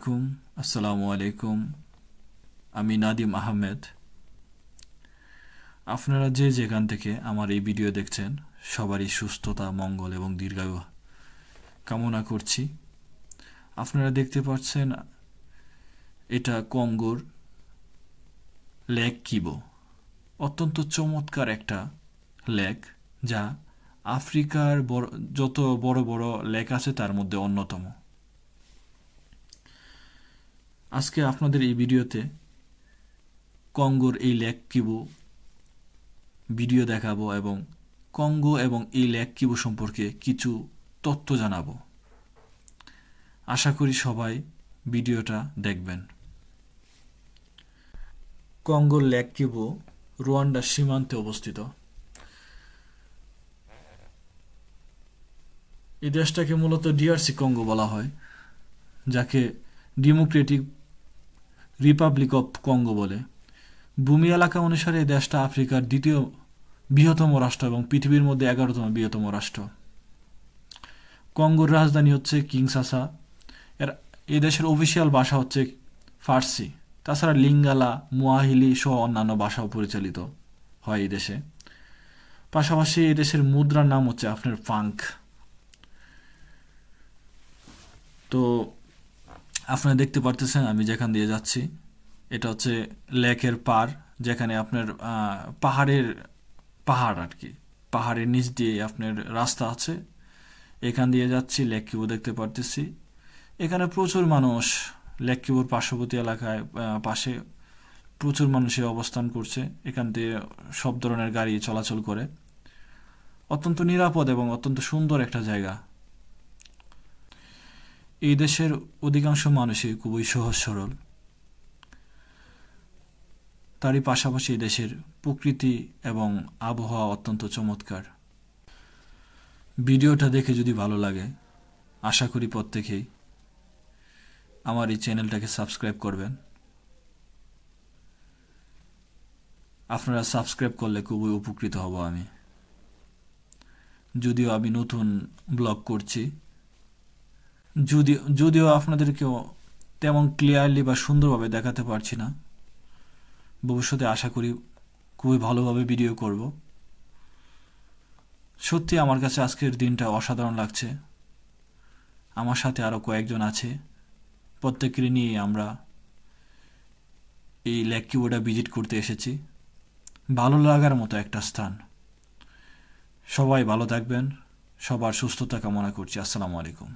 আলাইকুম। আসসালামু আলাইকুম। আমি নাদিম আহমেদ। আপনারা যে যেখান থেকে আমার এই ভিডিও দেখছেন সবারই সুস্থতা, মঙ্গল এবং দীর্ঘায়ু কামনা করছি। আপনারা দেখতে পাচ্ছেন এটা কঙ্গোর লেক কিবো। অত্যন্ত চমৎকার একটা লেক, যা আফ্রিকার যত বড় বড় লেক আছে তার মধ্যে অন্যতম। আজকে আপনাদের এই ভিডিওতে কঙ্গোর এই লেক কিবো ভিডিও দেখাবো এবং কঙ্গো এবং এই লেক কিবো সম্পর্কে কিছু তথ্য জানাবো। আশা করি সবাই ভিডিওটা দেখবেন। কঙ্গোর লেক কিবো রুয়ান্ডার সীমান্তে অবস্থিত। এই দেশটাকে মূলত ডিআরসি কঙ্গো বলা হয়, যাকে ডেমোক্রেটিক রিপাবলিক অফ কঙ্গো বলে। ভূমি এলাকা অনুসারে এই দেশটা আফ্রিকার দ্বিতীয় বৃহত্তম রাষ্ট্র এবং পৃথিবীর মধ্যে 11তম বৃহত্তম রাষ্ট্র। কঙ্গোর রাজধানী হচ্ছে কিনশাসা। এই দেশের অফিসিয়াল ভাষা হচ্ছে ফার্সি। তাছাড়া লিঙ্গালা, মুয়াহিলি সহ অন্যান্য ভাষাও পরিচালিত হয় এই দেশে। পাশাপাশি এই দেশের মুদ্রার নাম হচ্ছে আপনার ফ্রাঙ্ক। তো আপনারা দেখতে পারতেছেন আমি যেখান দিয়ে যাচ্ছি, এটা হচ্ছে লেকের পার, যেখানে আপনার পাহাড় আর কি, পাহাড়ের নিচ দিয়ে আপনার রাস্তা আছে। এখান দিয়ে যাচ্ছি, লেক কিবো দেখতে পারতেছি। এখানে প্রচুর মানুষ, লেক কিবোর পার্শ্ববর্তী এলাকায় পাশে প্রচুর মানুষই অবস্থান করছে। এখান দিয়ে সব ধরনের গাড়ি চলাচল করে। অত্যন্ত নিরাপদ এবং অত্যন্ত সুন্দর একটা জায়গা। এই দেশের অধিকাংশ মানুষই খুবই সহজ সরল। তারই পাশাপাশি এই দেশের প্রকৃতি এবং আবহাওয়া অত্যন্ত চমৎকার। ভিডিওটা দেখে যদি ভালো লাগে, আশা করি প্রত্যেকেই আমার এই চ্যানেলটাকে সাবস্ক্রাইব করবেন। আপনারা সাবস্ক্রাইব করলে খুবই উপকৃত হব আমি। যদিও আমি নতুন ব্লগ করছি, যদিও আপনাদেরকেও তেমন ক্লিয়ারলি বা সুন্দরভাবে দেখাতে পারছি না, ভবিষ্যতে আশা করি খুবই ভালোভাবে ভিডিও করব। সত্যি আমার কাছে আজকের দিনটা অসাধারণ লাগছে। আমার সাথে আরও কয়েকজন আছে, প্রত্যেকেরই নিয়ে আমরা এই লেক কিবোটা ভিজিট করতে এসেছি। ভালো লাগার মতো একটা স্থান। সবাই ভালো থাকবেন, সবার সুস্থতা কামনা করছি। আসসালামু আলাইকুম।